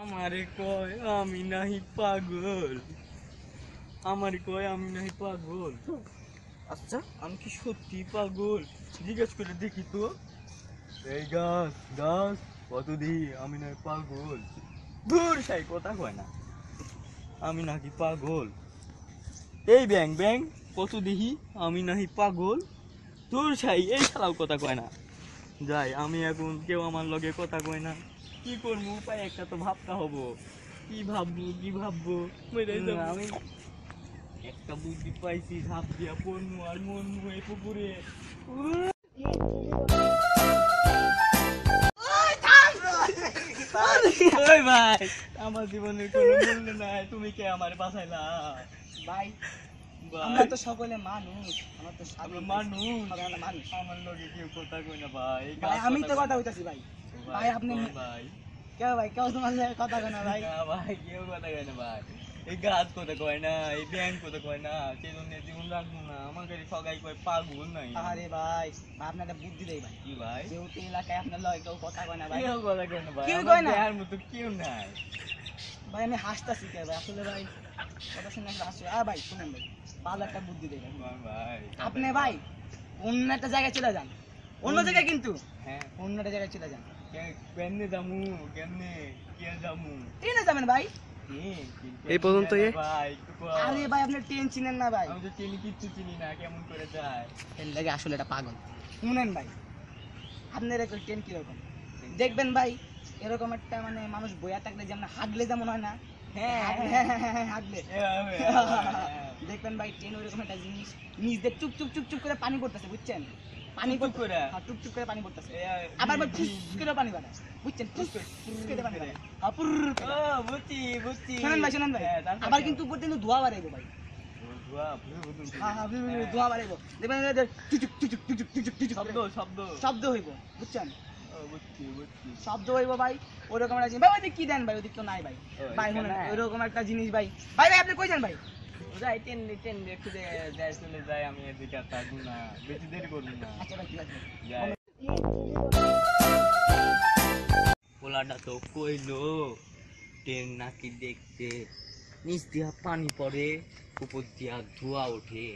আমারে কয় আমি নাহি পাগল, আমারে কয় আমি নাহি পাগল। আচ্ছা আমি কি সত্যি পাগল? জিজ্ঞেস করে দেখি তো। এই গাছ গাছ কত দিই আমি নাকি পাগল। দূর সাই কথা কয় না, আমি নাকি পাগল। এই ব্যাং ব্যাং কত দিহি আমি নাহি পাগল। দূর সাই এই শালাও কথা কয় না। যাই আমি এখন, কেউ আমার লগে কথা কয় না, কি করবো উপায় একটা তো ভাবতে হবো। কি ভাববো আমি একটা বুদ্ধি পাইছি, ঝাঁপ দিয়া পড়মু আর মরমু এই পুকুরে। ওই ভাই আমার জীবনের কোনো মূল্য নাই, তুমি কে আমার বাঁচাইলা ভাই? আমরা তো সকলে মানুষ, আমরা তো মানুষ, মানুষ। আমার লগে কেউ কথা কই না ভাই। ভাই আমি তো কথা কইতাছি ভাই। ভাই আপনি ভাই কেউ তোমার সাথে কথা কয় না ভাই? না ভাই কেউ কথা কয় না ভাই। এই গাছ কথা কয় না, এই ব্যাংক কথা কয় না, সেই জন্য জীবন রাখবো না। আমাকে সবাই কয় পাগল নাই। আরে ভাই আপনার একটা বুদ্ধি দেই ভাই। কি ভাই? যেহেতু এলাকায় আপনার লয় কেউ কথা কয় না ভাই। কেউ কথা কয় না ভাই, কেউ কয় না? দেখার মতো কেউ নাই ভাই। আমি হাসতাছি কে ভাই? আসলে ভাই কথা শুনে হাসি। ভাই শুনেন ভাই, ভালো একটা বুদ্ধি দেই ভাই। ভাই আপনি ভাই অন্য একটা জায়গায় চলে যান, অন্য জায়গায় কিন্তু, হ্যাঁ অন্য একটা জায়গায় চলে যান। কেমনে যামু, কেমনে কে যামু? ট্রেনে যাবেন ভাই। এই পর্যন্ত ভাই। আরে ভাই আপনি ট্রেন চিনেন না ভাই? আমি তো চিনি, কিচ্ছু চিনি না, কেমন করে যায়? এর লাগে আসলে এটা পাগল। শুনেন ভাই, আপনার একটা ট্রেন কিরকম দেখবেন ভাই, এরকম একটা মানে মানুষ বইয়া থাকলে যেমন হাগলে যেমন হয় না, হাগলে দেখবেন ভাই ট্রেন ওইরকম একটা জিনিস, নিচ দিয়ে চুপ চুপ চুপ চুপ করে পানি পড়তেছে, বুঝছেন? পানি টুক করে, টুক টুক করে পানি পড়তেছে, আবার ফুস করে পানি বাড়ে, বুঝছেন? ফুস করে পানি বাড়ে, বুঝছি বুঝছি। শুনেন ভাই, শুনেন ভাই, আবার কিন্তু উপর থেকে ধোঁয়া বাড়াইবো ভাই। ধোঁয়া বাড়াইবো, দেখবেন শব্দ হইব, বুঝছেন? শব্দ হইব ভাই, ওরকম একটা জিনিস ভাই। ওইদিক কি দেন ভাই? ওইদিক তো নাই ভাই। ভাই ওইরকম একটা জিনিস ভাই। ভাই ভাই আপনি কই যান ভাই? যাই ট্রেন ট্রেন একটু যাই, চলে যাই আমি এদিকে, আর থাকবো না, বেশি দেরি করবো না। আচ্ছা ভাই ঠিক আছে। পোলাটা তো কইলো ট্রেন নাকি দেখতে নিচ দিয়া পানি পড়ে, উপর দিয়া ধোঁয়া ওঠে,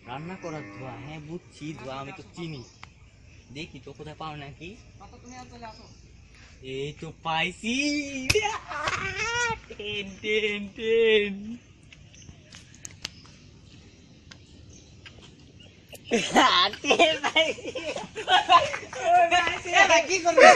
রান্না করার ধোঁয়া। হ্যাঁ বুঝছি ধোঁয়া, আমি তো চিনি। দেখি তো কোথায় পাও নাকি। এই তো পাইছি, ট্রেন ট্রেন ট্রেন। কি করবে?